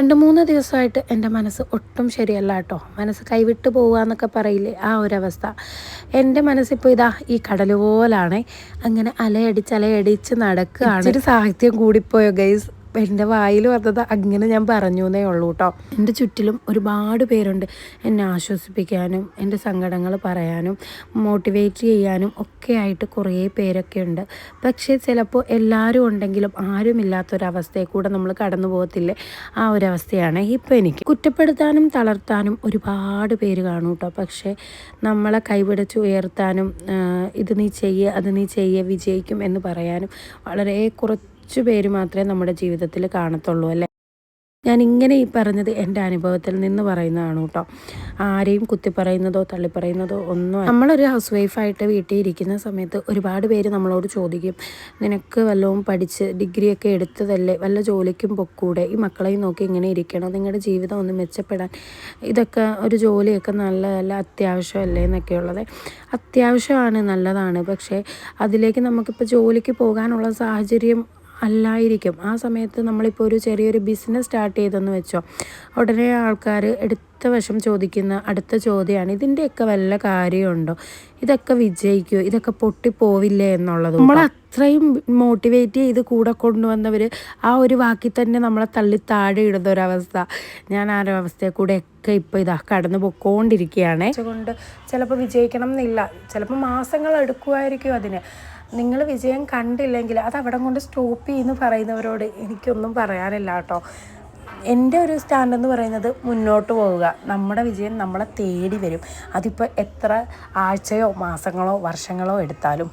2-3 ദിവസമായിട്ട് എൻ്റെ മനസ്സ് ഒട്ടും ശരിയല്ല കേട്ടോ. മനസ്സ് കൈവിട്ട് പോവുക എന്നൊക്കെ പറയില്ലേ, ആ ഒരവസ്ഥ. എൻ്റെ മനസ്സിപ്പോൾ ഇതാ ഈ കടൽ പോലാണ്. അങ്ങനെ അലയടിച്ച് നടക്കുകയാണ്. ഇച്ചിരി സാഹിത്യം കൂടിപ്പോയോ ഗൈസ്? എൻ്റെ വായിൽ വന്നത് അങ്ങനെ ഞാൻ പറഞ്ഞു എന്നേ ഉള്ളൂ കേട്ടോ. എൻ്റെ ചുറ്റിലും ഒരുപാട് പേരുണ്ട് എന്നെ ആശ്വസിപ്പിക്കാനും എൻ്റെ സങ്കടങ്ങൾ പറയാനും മോട്ടിവേറ്റ് ചെയ്യാനും ഒക്കെ ആയിട്ട് കുറേ പേരൊക്കെ ഉണ്ട്. പക്ഷേ ചിലപ്പോൾ എല്ലാവരും ഉണ്ടെങ്കിലും ആരുമില്ലാത്തൊരവസ്ഥയിൽ കൂടെ നമ്മൾ കടന്നു പോകത്തില്ലേ, ആ ഒരവസ്ഥയാണ് ഇപ്പോൾ എനിക്ക്. കുറ്റപ്പെടുത്താനും തളർത്താനും ഒരുപാട് പേര് കാണും കേട്ടോ. പക്ഷേ നമ്മളെ കൈപിടിച്ച് ഉയർത്താനും ഇത് നീ ചെയ്യ്, അത് നീ ചെയ്യ്, വിജയിക്കും എന്ന് പറയാനും വളരെ കുറച്ച് പേര് മാത്രമേ നമ്മുടെ ജീവിതത്തിൽ കാണത്തുള്ളൂ അല്ലേ. ഞാനിങ്ങനെ ഈ പറഞ്ഞത് എൻ്റെ അനുഭവത്തിൽ നിന്ന് പറയുന്നതാണ് കേട്ടോ. ആരെയും കുത്തി പറയുന്നതോ തള്ളിപ്പറയുന്നതോ ഒന്നും. നമ്മളൊരു ഹൗസ് വൈഫായിട്ട് വീട്ടിൽ ഇരിക്കുന്ന സമയത്ത് ഒരുപാട് പേര് നമ്മളോട് ചോദിക്കും, നിനക്ക് വല്ലതും പഠിച്ച് ഡിഗ്രിയൊക്കെ എടുത്തതല്ലേ, വല്ല ജോലിക്കും പൊക്കൂടെ, ഈ മക്കളെയും നോക്കി ഇങ്ങനെ ഇരിക്കണം, നിങ്ങളുടെ ജീവിതം ഒന്ന് മെച്ചപ്പെടാൻ ഇതൊക്കെ ഒരു ജോലിയൊക്കെ നല്ലതല്ല, അത്യാവശ്യമല്ലേ എന്നൊക്കെയുള്ളത്. അത്യാവശ്യമാണ്, നല്ലതാണ്. പക്ഷേ അതിലേക്ക് നമുക്കിപ്പോൾ ജോലിക്ക് പോകാനുള്ള സാഹചര്യം അല്ലായിരിക്കും. ആ സമയത്ത് നമ്മളിപ്പോൾ ഒരു ചെറിയൊരു ബിസിനസ് സ്റ്റാർട്ട് ചെയ്തെന്ന് വെച്ചോ, ഉടനെ ആൾക്കാർ എടുത്ത വശം ചോദിക്കുന്ന അടുത്ത ചോദ്യമാണ്, ഇതിൻ്റെയൊക്കെ വല്ല കാര്യമുണ്ടോ, ഇതൊക്കെ വിജയിക്കുമോ, ഇതൊക്കെ പൊട്ടിപ്പോവില്ലേ എന്നുള്ളത്. നമ്മൾ അത്രയും മോട്ടിവേറ്റ് ചെയ്ത് കൂടെ കൊണ്ടുവന്നവർ ആ ഒരു വാക്കിൽ തന്നെ നമ്മളെ തള്ളി താഴെ ഇടുന്ന ഒരവസ്ഥ. ഞാൻ ആ ഒരവസ്ഥയെ കൂടെയൊക്കെ ഇപ്പോൾ ഇതാ കടന്നു പോയിക്കൊണ്ടിരിക്കുകയാണ്. അതുകൊണ്ട് ചിലപ്പോൾ വിജയിക്കണം എന്നില്ല, ചിലപ്പോൾ മാസങ്ങൾ എടുക്കുമായിരിക്കും അതിന്. നിങ്ങൾ വിജയം കണ്ടില്ലെങ്കിൽ അത് അവിടെ കൊണ്ട് സ്റ്റോപ്പ് ചെയ്യുമെന്ന് പറയുന്നവരോട് എനിക്കൊന്നും പറയാനില്ല കേട്ടോ. എൻ്റെ ഒരു സ്റ്റാൻഡെന്ന് പറയുന്നത് മുന്നോട്ട് പോവുക. നമ്മുടെ വിജയം നമ്മളെ തേടി വരും. അതിപ്പോൾ എത്ര ആഴ്ചയോ മാസങ്ങളോ വർഷങ്ങളോ എടുത്താലും.